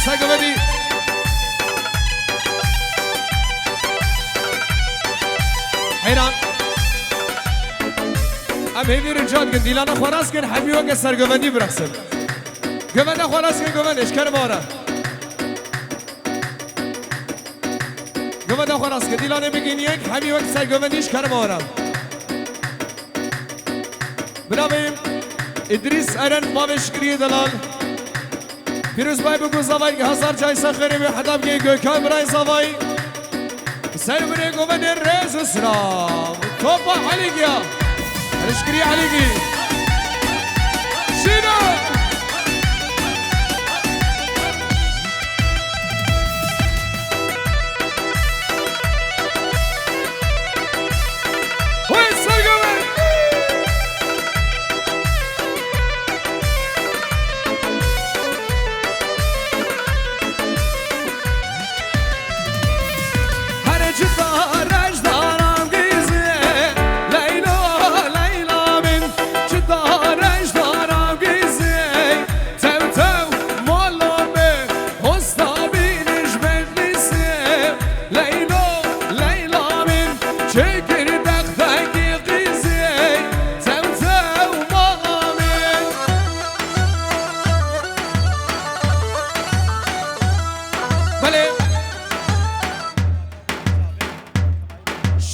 سگوانی حیران ام هیوی رجال کن دیلانا خواراز کن حمی وقت سرگوانی برخصن گوانده خواراز کن گوانش کرم آره گوانده خواراز کن دیلانه بگین یک حمی وقت سرگوانیش کرم آره بنابیم ادریس ارن ماوش کریه دلال پیروز بای بگو زوایی که هزار جای سخری به حدام که گوکان برای زوایی سر بره گوانده رز اسرام توپا حالی گیا اشكري عليكي شنو وين سرقوي هرجت رجدارم قيزي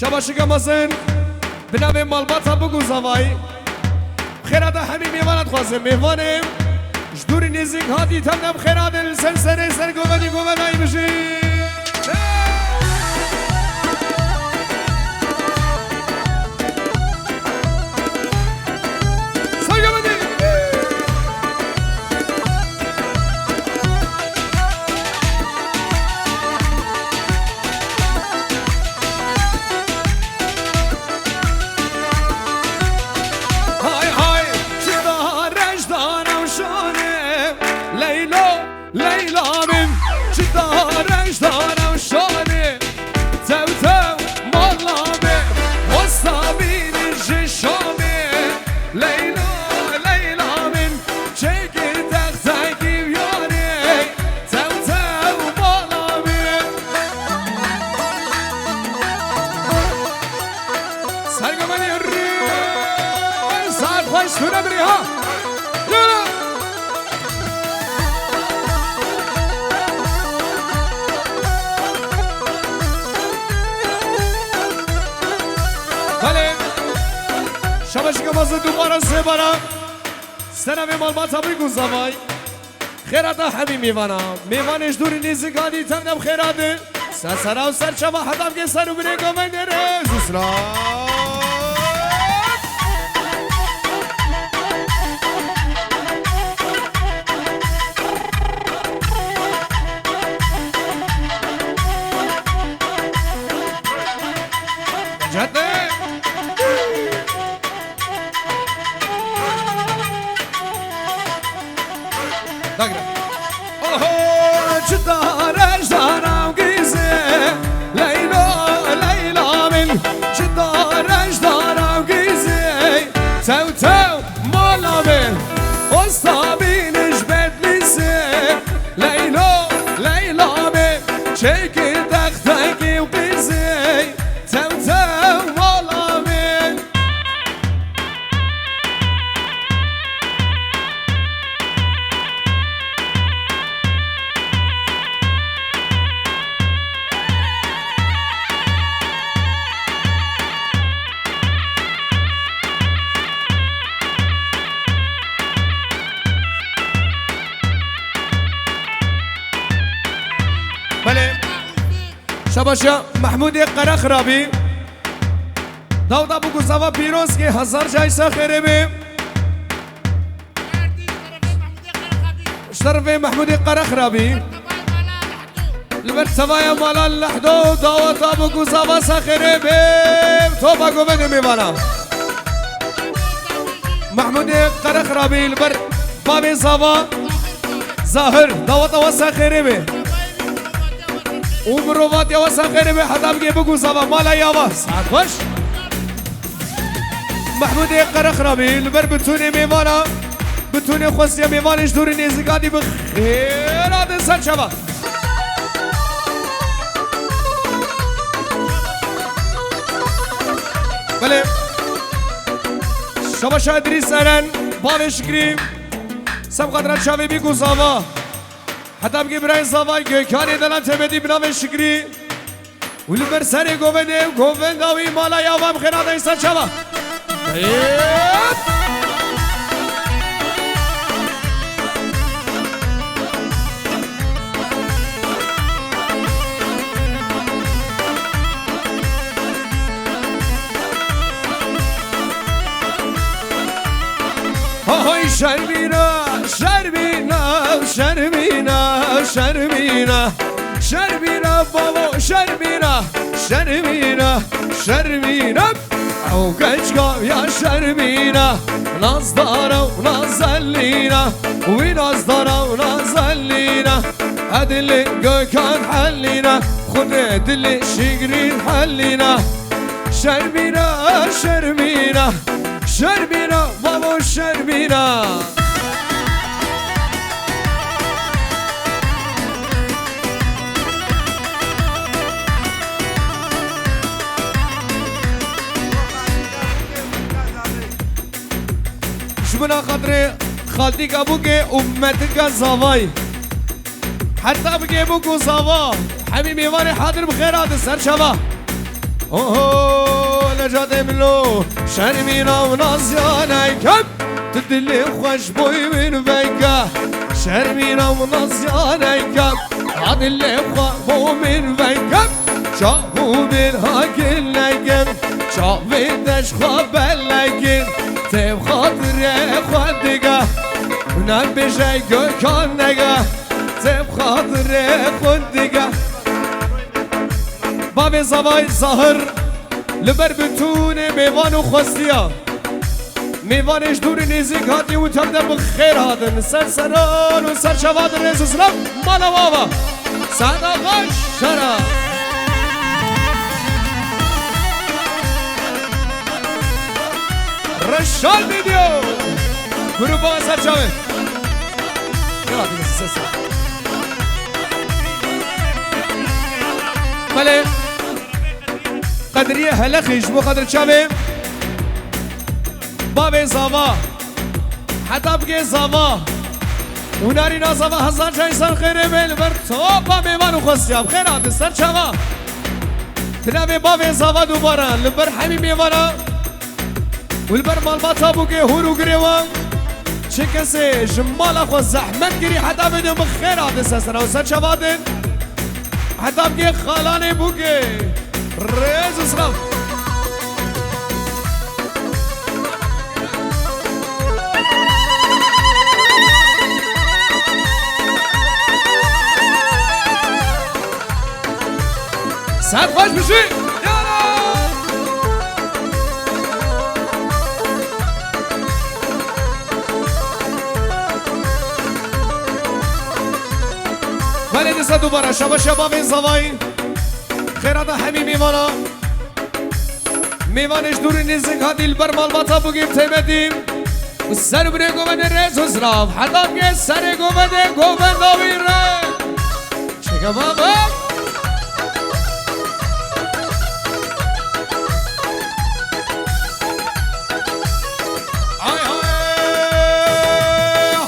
شباشی مازن بنام مالباتا بگو زوایی خیرات همی میوانت خواسته میوانم جدوری نزدیک هاتی تمنم خیرات السلسله سرگوانی گوانایی بشی شباشی که مازه دوباره سه بارم سنم مالباتا بگو زوای خیراتا همی میوانم میوانش دوری نیزگانی تمنم خیراته سرسرا و سرچما حدام که سرو بره گمه نره زوسرا جده جدارش دارم قیزه لیلا من جدارش دارم قیزه تو مالا من استابینش بدلیسه لیلا من چکی دختگی و قیزه تو مالا من شباشا محمود قرخرابی داودا بگو زوا پیروز که هزار جایسه خیره بی شرف محمود قرخرابی المرتبه مالا لحدو داودا بگو زوا سخیره بی تو بگو بده میبانم محمود قرخرابی البر بابی زوا ظاهر داودا سخیره بی عمروات یا سخیره به حدام که بگو زبا مالا یا واس خوش محمود قرخرابی البر بتونی میوانا بتونه خواستی میوانش دوری نیزگادی بخیرات سر شبا بله شما شادری سرن باوش کریم سب قدرت شاوی بی گوزاوا حتی بگی برای زاوای گوکانی دلم تبدی بنام شکری ولی بر سر گوونده وی مالا یاوام خیرات ایسان شبا شرمینا شرمینا شرمینا شرمینا شرمینا بابا شرمینا شرمینا شرمینا او گچگام یا شرمینا ناز دارم نازلینا وی ناز دارم نازلینا عدل گوکان حلینا خود دل شگرین حلینا شرمینا شرمینا شرمینا بابا شرمینا شمنا خاطر خالتي كابوكي امتك زاواي حتى بكي بوكو زاوا حبيبي واني حاضر بخيرات السر شبا اوه نجات ملو شرمينا ونازياني كم تدلي خوش بوي من بيكا شرمينا ونازياني كم عدلي خوش بوي من بيكا شابو بالهاكل لكم شابي تشخب لكم تب خاطر خودگاه اونم بشه گوکان نگاه تب خاطر خودگاه باب زوای ظاهر لبر بتونه میوان و خواستیا میوانش دور نیزیک هاتی و تبده بخیر هاتن سر سران و سر شواد رز اسلام مالا بابا صدقه شرا رشال ویدیو گروه با سر شوه یلا دیگه سسا بله قدریه هلخیش بو قدر چاوه باب زاوا حتی بگه زاوا اوناری نازاوا هزار چای سر خیره بیل بر توپا میوانو خواستیم خیرات سر چاوا تنوی باب زاوا دوباره لبر همی میوانا والبر مالباتا بوگه هورو گریوان چه کسی جمالا خو زحمت گری حتی بدون بخیرات سر و سر چوادن حتی بگه خالانه بوگه رز اسلام سر خوش بشی ولی دسته دوباره شباب زوایی خیرات همین میوانا میوانش دور نیزک ها دیل بر مالباتا بگیم تیمدیم و سر بره گوبنده رز و زراف حتی که سر گوبنده آوی ره چکه بابا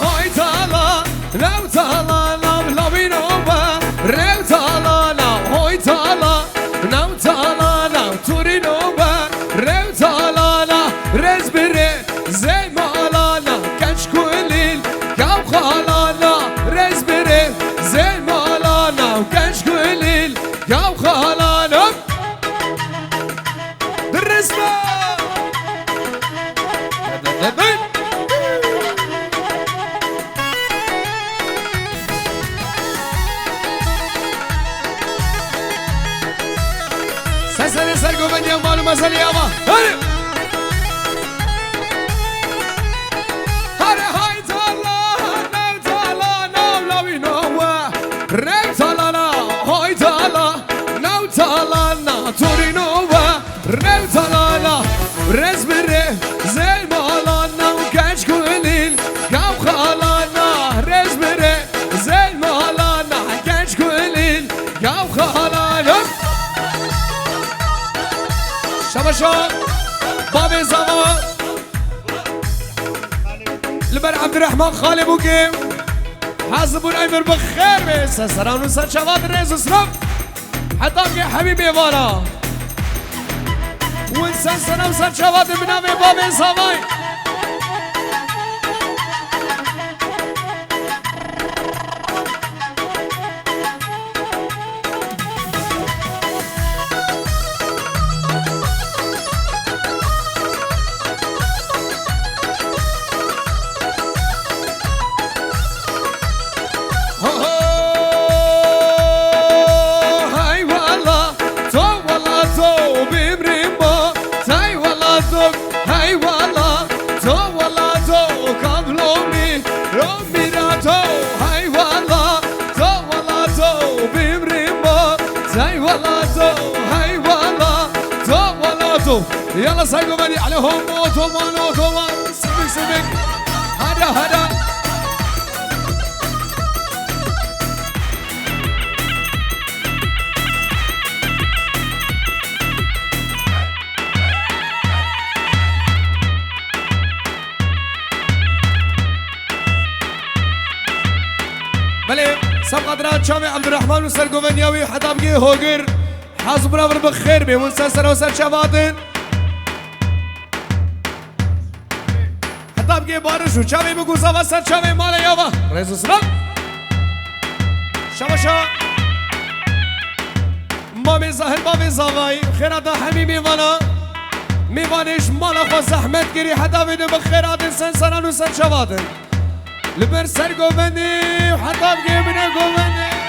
های تالا لو تالا لو لوی نوبا رو تالا لو های تالا نو تالا لو توری نوبا رو تالا لو رز بره زی مالا لو کچ کلیل کم خالا لو رز بره زی مالا لو کچ کلیل کم خالا لو درست با سر گوبندی هم مالو مسئله اما هره های تالا نو تالا نو لوی نوه رو تالا نو های تالا نو تالا نو توری نوه رو تالا نو رز بره زی مالا نو کچ کلیل کم شباشا باب زمان لبر عبد الرحمن خالي بوكيم حاسب الأمر بخير بس سران وسر شباب الرئيس اسلام حتى يا حبيبي وانا وانسان سران وسر شباب بنامي باب زمان يلا سايقوا بني عليهم اوتومان اوتومان سبك سبك هذا هذا بله سبقة درات شامي عبد الرحمن وسرقوا بنياوي حتى بقي هوجر حاسبنا بالخير بي ونسر وسر شباطن حتى بقي بارش وشامي بقوزا وسر شامي مالا يابا رئيس السلام شباشا مامي زهر بابي زاوي خيرات حبيبي وانا ميوانش مالا خو زحمت گیری حتى بده بخيرات انسان سران وسر شباطن لبر سر گوبندی حتى بقي بنا گوبندی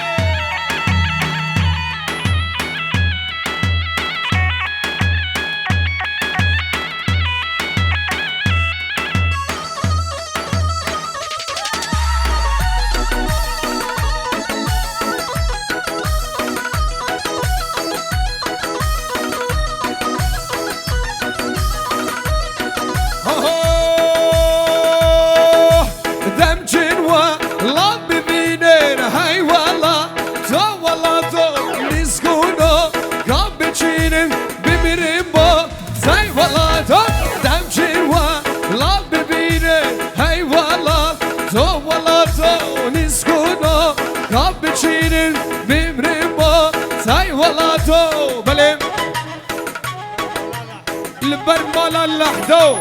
لبر مالا لحدو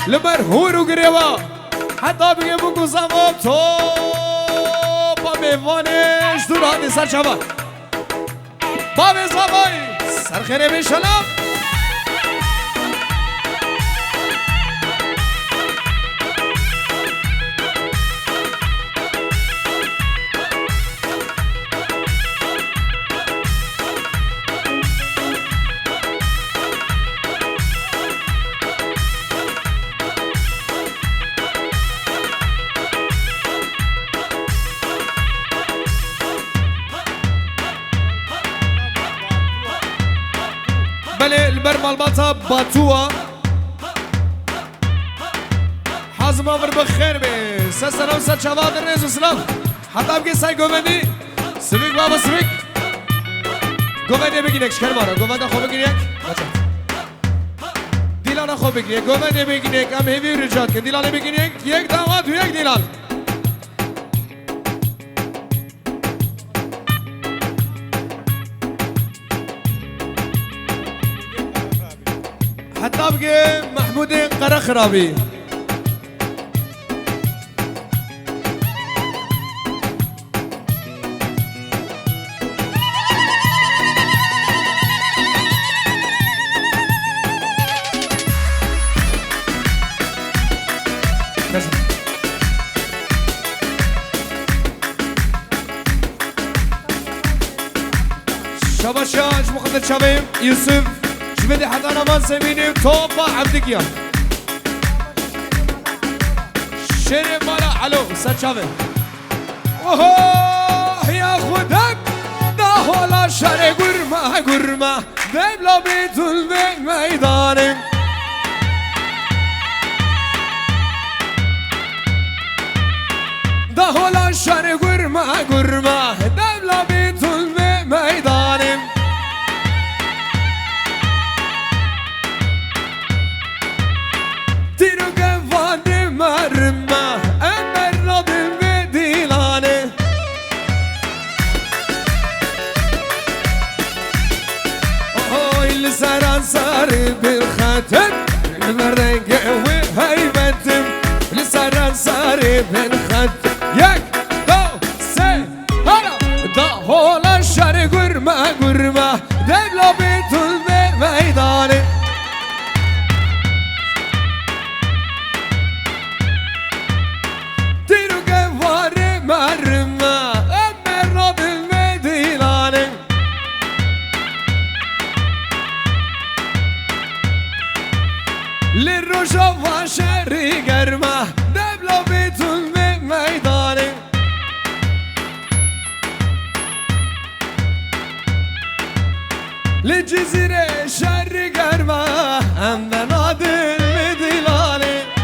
لبر هورو گریوا حتی بگه بگو زمان تو با میوانش دور هاتی سر شبا با میزمای سر خیره بیشلم البر مالباتا باتوا حازم امر بخير بي سسنا وسر شباب الرئيس اسلام حتى بقي ساي گوبندی سويك بابا سويك گوبندی بگیرک شکر مارا گوبنده خوب بگیرک دیلان خوب بگیرک گوبندی بگیرک ام هیوی رجات که دیلان بگیرک یک داماد و یک دیلان حتى بقي محمود قرخرابي شباشاش مخدر شباب يوسف شبدي حتى انا ما سميني توبا عبدك يا شري مالا علو ساتشافي اوه يا خدك ده هلا شري قرمة قرمة دايم لو بيتول ميداني ده هلا شري قرمة قرمة دايم لو بيتول ميداني لی بن خد یک دو سه هلا دا هولا شر گرمه گرمه دبلا بیتون به میدانه دیرو گواره مرمه امر را دل میدیلانه لی روشا و شری گرمه دبلا بیتون به میدانه لی جزیره شری گرمه امر را دل میدیلانه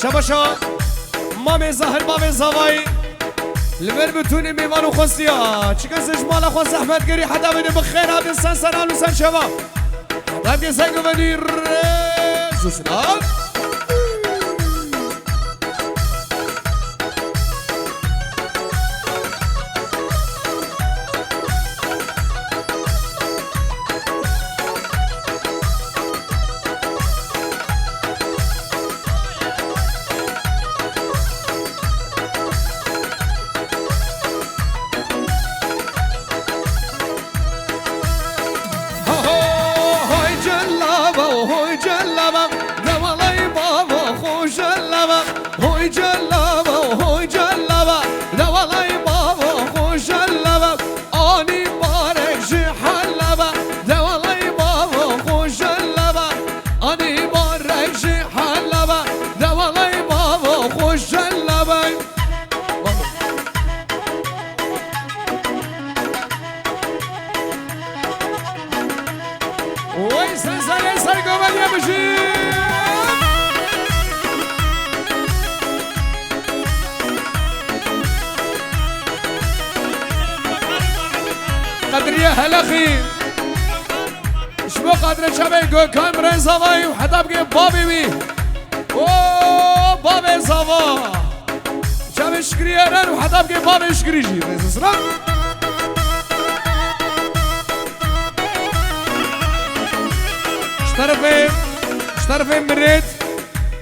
شباشا مام ظاهر باب زوای لبر بتونی میوانو خوستیا چی کسش مالا خواست زحمت گری حدا بده بخیر هاد انسان سران و سن شبا حدا بگه سنگو بدی زوسلام قدرية هلا خي شبو قدر شبه گوکان برای زوای و حتی بگه بابی بی اوه بابی زوا شبه شکری ارن و حتی بگه بابی شکری جی ریز اسرام اشترفه مرید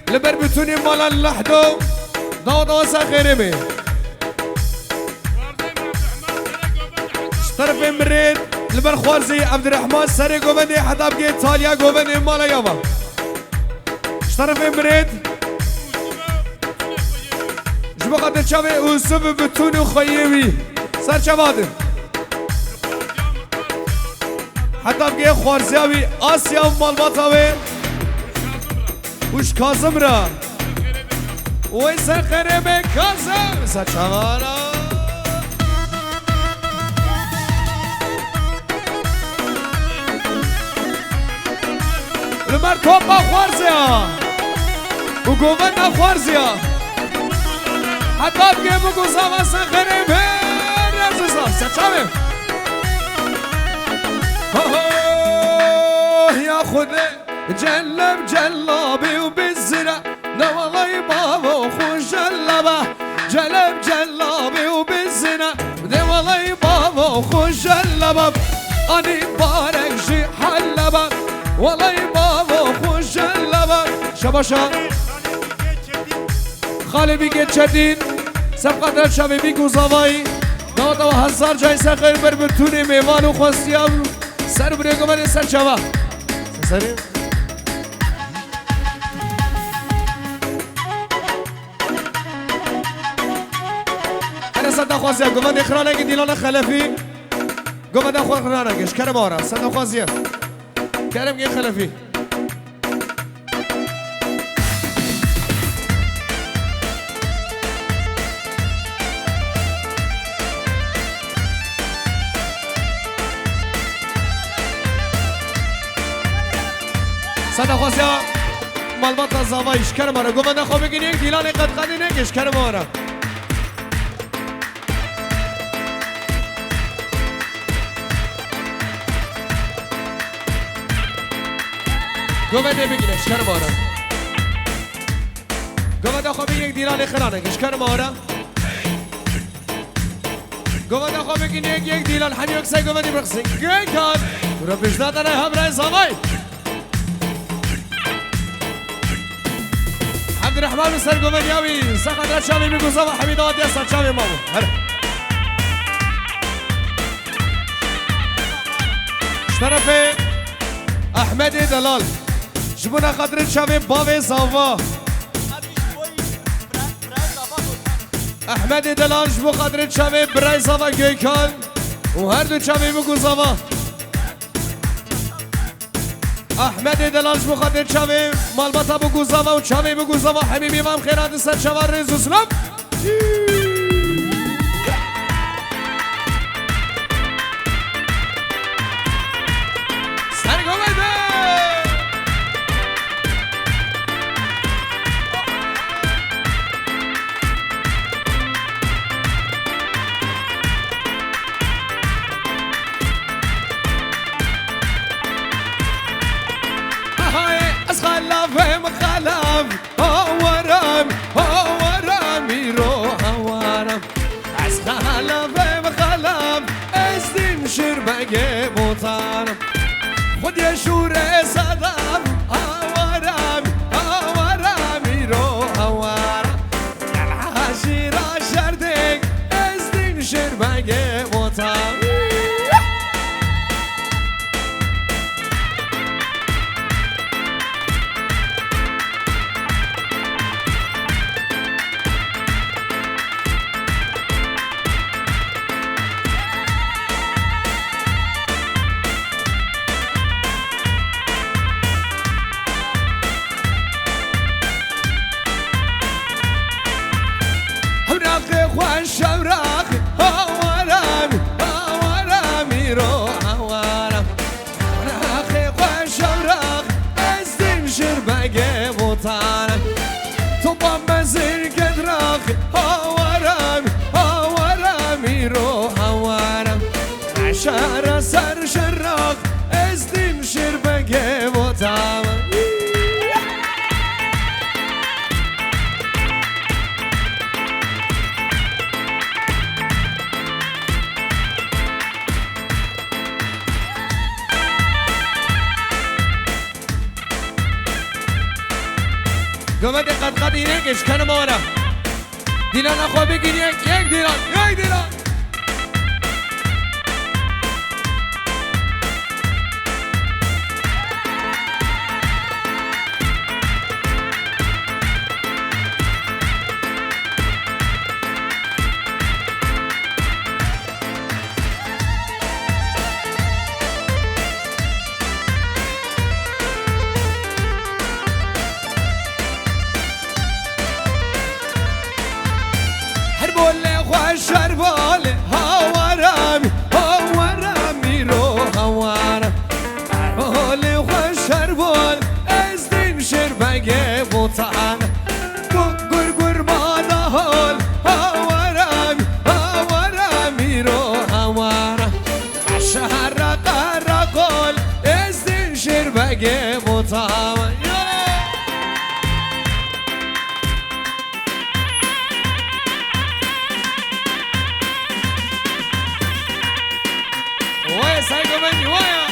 لبر بتونی مالا لحدو دو سخیره بی طرف مريد لبر خوارزي عبد الرحمن سري قوبني حتى بقي ايطاليا قوبني مالا يابا طرف مريد جبا قدر شابي وسب بتوني وخيوي سر شبادر حتى بقي خوارزياوي آسيا ومالباتاوي وش كازم را ويسر خريبي كازم سر شبانا لمر توبا خوارزيا وقوبنا خوارزيا حتى بقي بقو زوا سخريبي رزيزا سچاوي يا خذي جلب جلابي وبالزرع لا والله بابا خوش جلبه جلب جلابي وبالزنا ده والله بابا خوش جلبه اني بارك شي حلبه والله بابا خوش جلبه شباشا خالی بیگه چدین سبقت شبه بیگو زوایی دادا و هزار جای سخیر بر بتونی میوان و خواستیم سر بریگو بری سر چوا سریم صدا خوازیه گوند اخرانه که دیلان خلفی گوند اخرانه کش کرم آره صدا خوازیه کرم که خلفی صدا خوازیه مالبات زاوایش کرم آره گوند خواه بگین یک دیلان قدقدی نکش کرم آره گوده بگیرش کرم آره گوده خواه بگین یک دیلان خرانه کش کرم آره گوده خواه بگین یک دیلان همی اکسای گوده برخصی گه کن رو پیشنادنه هم رای زاوای عبدالرحمن سر گوده یاوی سخت را چاوی بگوزا و حمید آتی اصلا چاوی مامو هره طرف احمد دلال جبونا خاطر شاوی باوی زاوا احمد دلال جبو خاطر شاوی برای زاوا گیکان و هر دو شاوی بگو زاوا احمد دلال جبو خاطر شاوی مالباتا بگو زاوا و شاوی بگو زاوا حبیبی وام خیرات سر شوار ریز اسلام خود یه شور صدام آوارم ایرو آوارم یلحاشی را شردک از دین شربگ موتام شهر سر شراق از دین شربگ وطام گوه دقت اینه کش کنم آرم دیلان خواه بگین یک دیلان شربال هاورمی رو هاورم حال خوش شربال از دین شربگ بوتان گر مادا حال هاورمی رو هاورم شهر قرقال از دین شربگ بوتان Psycho Benny, hoya.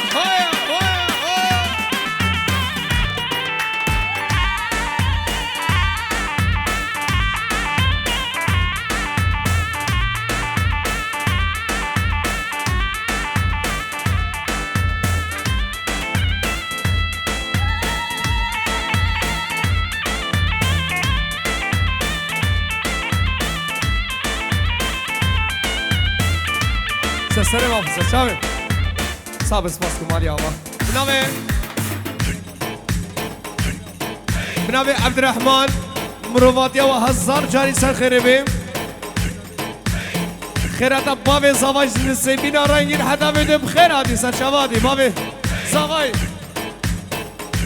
صاف سچاوه صاف سپاس کمالی آوا بنابه عبدالرحمن مروفاتی و هزار جاری سر خیره بیم خیراتا بابه زواج نسیبین رنگین حدا بده بخیر آدی سر شوادی بابه زواج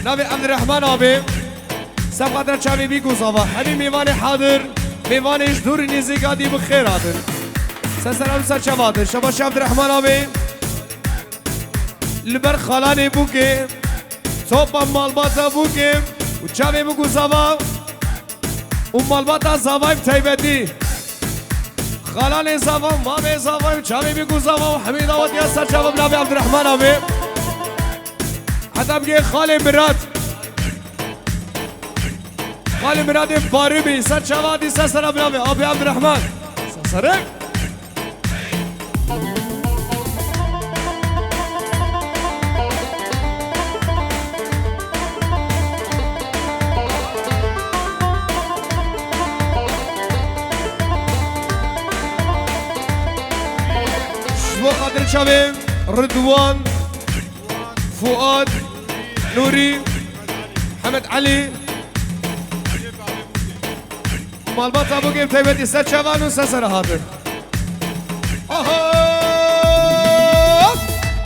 بنابه عبدالرحمن آبه سب قدر چاوی بی گوزاوا همین میوان حاضر میوانش دور نزیگادی بخیر آدر سلام سر شوادر شباش عبدالرحمن آبه لبر خالانه بوکه صوبا مالباتا بوکه و چاوی بگو زوا و مالباتا زوای بتایبتی خالان زوا مامه زوا و چاوی بگو زوا و حمید آوات یا سر چاوی بنابی عبدالرحمن آبه حتی بگه خال مراد خال مراد باری بی سر چاوی سر سر بنابی آبی عبدالرحمن سر سره خاطر شبه رضوان فؤاد نوري حمد علي مالبات ابو جيب تيبتي ست شبان وسسر حاضر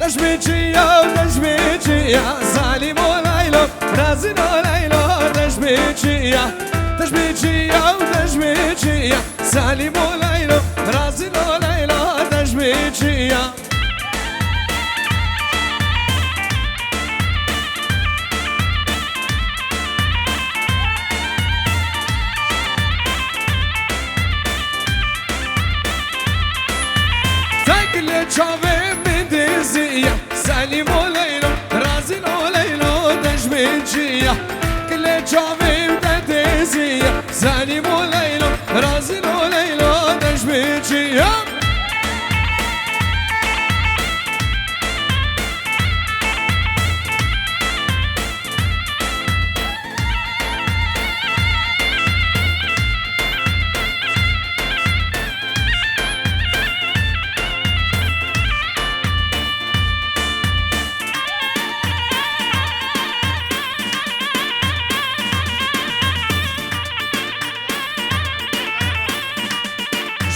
تشبيشيا سالم وليلو رازن وليلو تشبيشيا سالم وليلو رازن وليلو تشبيشيا شافي من دزية سالم وليلو رازن وليلو تشبيشيا كل شافي من دزية سالم وليلو رازن وليلو تشبيشيا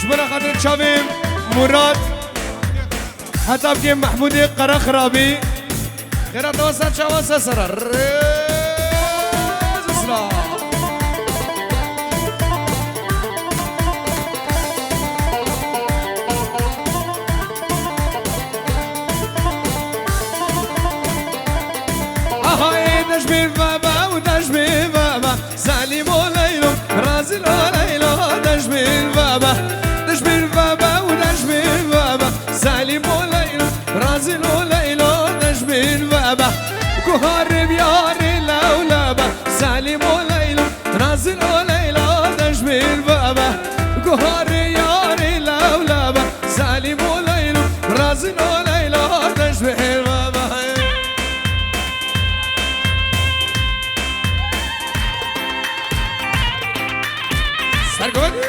شبنا خاطر شافي مراد حتى بكي محمودي قرخرابي خيرات وسط شواسة سرر اسلام دشبي بابا ودشبي بابا سالم وليلو رازل وليلو دشبي بابا سالم وليلو رازل وليلو دشبي بابا كهرب ياري لولبا سالم وليلو رازل وليلو دشبي بابا كهرب ياري لولبا سالم وليلو رازل وليلو دشبي بابا سرقوني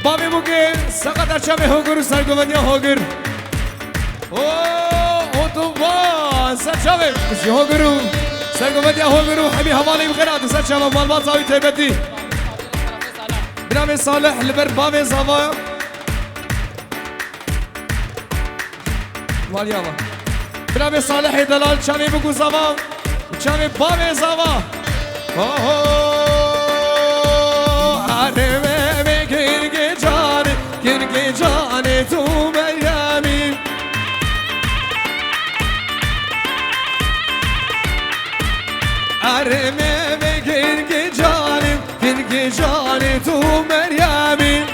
بابي بوكي سقط أشامي هوجر سرقوني هوجر أوه أوتوبان سرشامي مش هوجرو سرقوني هوجرو حبي حوالي بخيرات سرشامي مالبات زاوي تبدي بنامي صالح لبر بابي زوا واليابا بنامي صالح دلال شامي بوكو زوا شامي بابي زوا گرگ جان تو مریمی ارمه به گرگ جان تو مریمی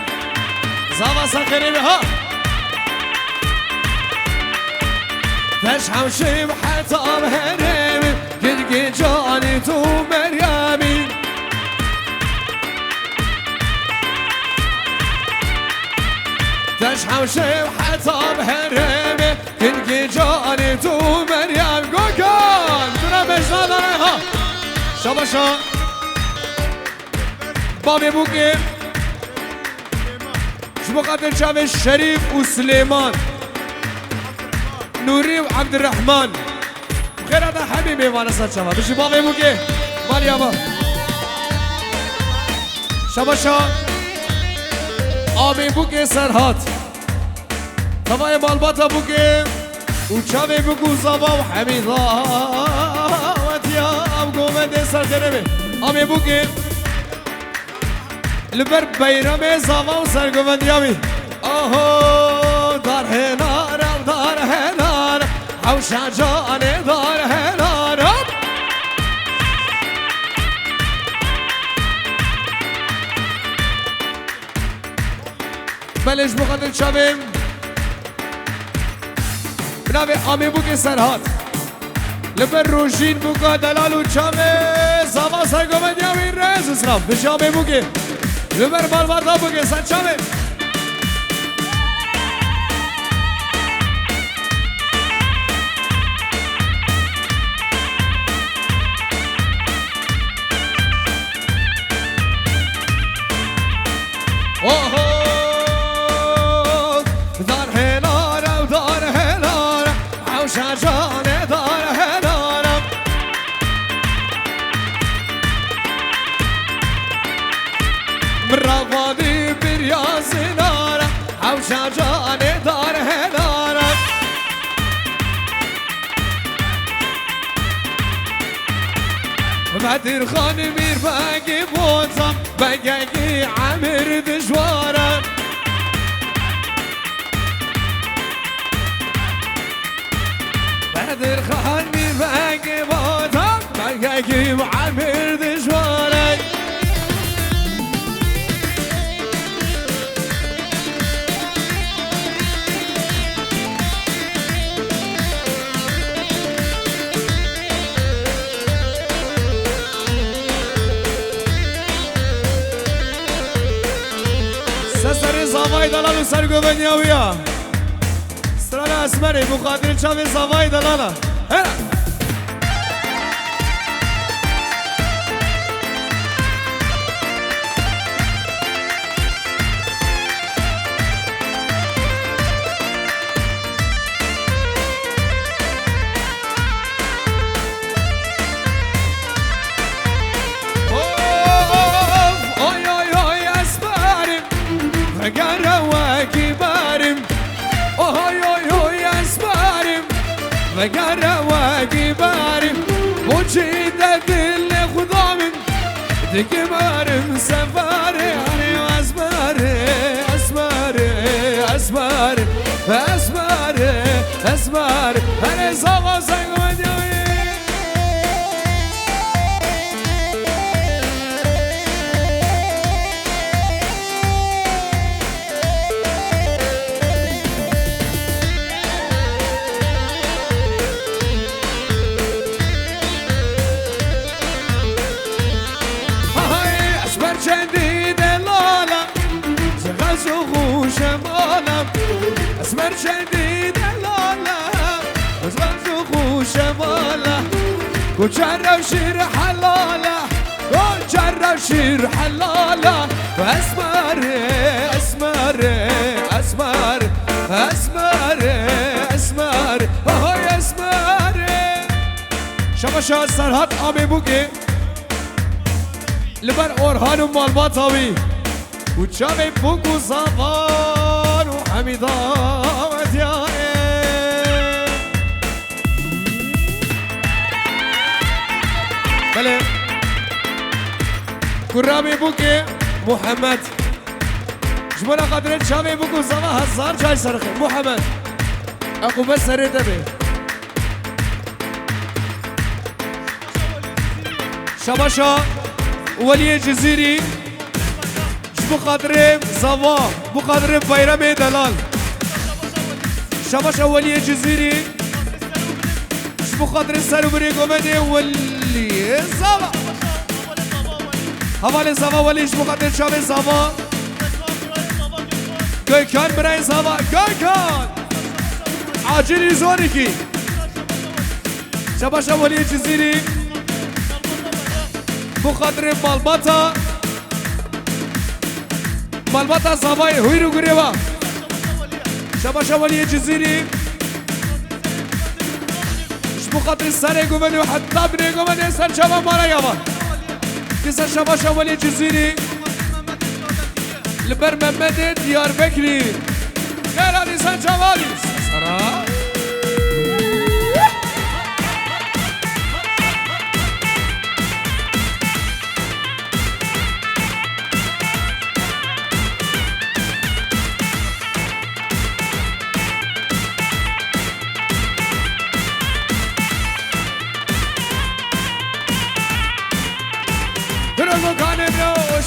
زوا سخری ها تشحم شيب حتى بهرمي قلقي جاني تو مريمي تشحم شيب حتى بهرمي قلقي جاني تو مريم قوكان ترى مجنان ريها شباشا بابي بوكي شبو قدر شاب الشريف وسليمان نوري وعبد الرحمن خير هذا حبيبي وانا صار شباب بشي بابي بوكي مالي يابا شباشا آبي بوكي سرهات طبعا بالباتا بوكي وشابي بوكو زبا وحميد واتيا ابقو مدي سر جنبي آبي بوكي لبر بيرمي زبا وسر قومنديامي اوهو دار هنار دار هنار حوشا جاني دار هنار بلش مقدم شبیم بنابي آمی بوکی سرهات لبر روشین بوکا دلال و چامه زما سرگومد یاوی رئیس اسلام بشه آمی بوکی لبر بالواتا بوکی سر چامه شجانه دار هنارم مروادی بریاز نارم او شجانه دار هنارم بدر خان میر بگی بوزم بگی عمر دجوارم بدر خان میر بگی بوزم بگی عمر دجوارم سسری زاوای دلالو سرگوبنی آویا سرال اسمری مخاطر چاوی زاوای دلالا هلا وقرا واقي بارم وجيدة دل خضامن دقي بارم سفاري يعني أسماري أسماري أسماري أسماري أسماري أنا صغى صغى جوي اسمر شديد لالا وزغز خوش مالا وجرب شير حلالا وجرب شير حلالا اسمر اسمر اسمر اسمر اسمر هاي اسمر شباشا سرحد آمی بوگی لبر اورهان و مالباتاوی و چاوی بوگو زبان و حمیدات یا بله کرامی بوگی محمد جمعنا قدرت چاوی بوگو زبان هزار جای سرخی محمد اقو بس سره دبه شباشا ولی جزیری بخاطر زوا بخاطر بیرم دلال شباش ولی جزیری بخاطر السر وبريقو بدي واللي زوا حوالي زوا وليش بخاطر شابي زوا كان براي زوا كان عاجلي زوريكي شبا ولي جزيري بخاطر مالباتا زواي هويرو غريبا شبا ولي جزيري بخاطر السر قومني وحتى ابني قومني سر شباب مالا يابا كسر شبا شوالي جزيري لبر ممد ديار بكري غير هذه سر شوالي سرا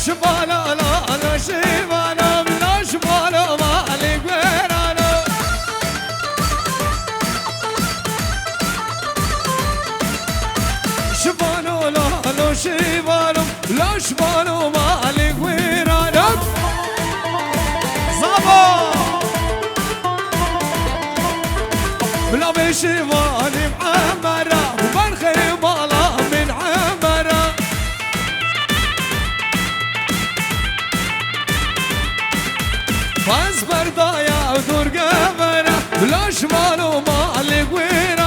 شبالا لا شبالا لا شبالا مالك ويرانا شبالا لا شبالا لا شبالا مالك ويرانا زبا بلا بشبالي معمرة وبرخي بالا من عمرة فاز بردايا ودور قمرة بلا شمال ومالك وين